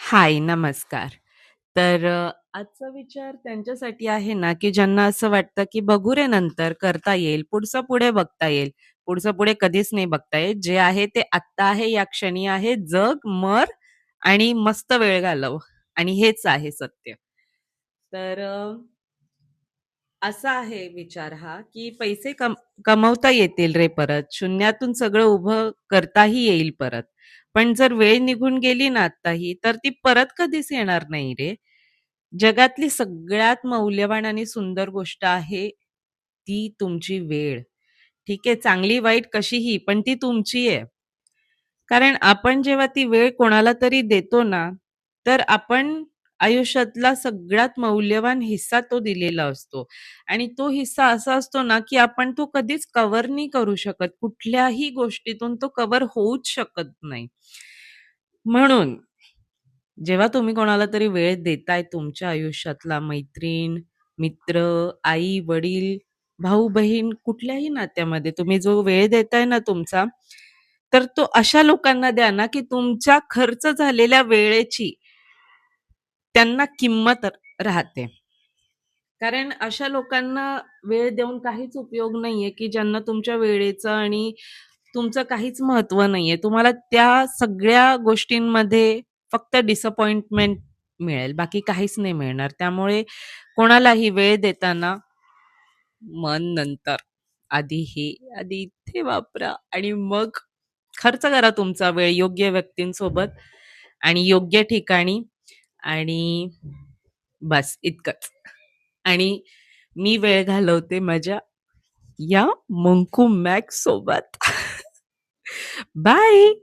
हाय, नमस्कार. आजचा विचार त्यांच्यासाठी आहे ना, की ज्यांना असं वाटतं, की बघू रे नंतर, करता येईल, पुढचं पुढे बघता येईल. पुढचं पुढे कधीच नाही बघता येत. जे आहे ते आत्ता आहे, या क्षणी आहे. जग, मर आणि मस्त वेळ घालव आणि हेच आहे सत्य. तर अ, असा आहे विचार हा, की पैसे कमवता येतील रे परत. शून्यातून सगळं उभं करताही येईल परत. पण जर वेळ निघून गेली ना आत्ताही, तर ती परत कधीच येणार नाही रे. जगातली सगळ्यात मौल्यवान आणि सुंदर गोष्ट आहे ती तुमची वेळ. ठीक आहे, चांगली वाईट कशीही, पण ती तुमची आहे. कारण आपण जेव्हा ती वेळ कोणाला तरी देतो ना, तर आपण आयुष्यातला सगळ्यात मौल्यवान हिस्सा तो दिलेला असतो. आणि तो हिस्सा असा असतो ना, की आपण तो कधीच कव्हर नाही करू शकत. कुठल्याही गोष्टीतून तो कव्हर होऊच शकत नाही. म्हणून जेव्हा तुम्ही कोणाला तरी वेळ देताय तुमच्या आयुष्यातला मैत्रीण, मित्र, आई-वडील, भाऊ-बहीण कुठल्याही नात्यामध्ये तुम्ही जो वेळ देताय ना तुमचा, तर तो अशा लोकांना द्या ना, की तुमच्या खर्च झालेल्या वेळेची त्यांना किंमत राहते. कारण अशा लोकांना वेळ देऊन काहीच उपयोग नाहीये, की ज्यांना तुमच्या वेळेचं आणि तुमचं काहीच महत्त्व नाहीये. तुम्हाला त्या सगळ्या गोष्टींमध्ये फक्त डिसअपॉइंटमेंट मिळेल, बाकी काहीच नाही मिळणार. त्यामुळे कोणालाही वेळ देताना मन नंतर, आधी हे, आधी इथे वापरा आणि मग खर्च करा तुमचा वेळ योग्य व्यक्तींसोबत आणि योग्य ठिकाणी आणि बस इतकंच. आणि मी वेळ घालवते माझ्या या मंकू मॅक्स सोबत. बाय.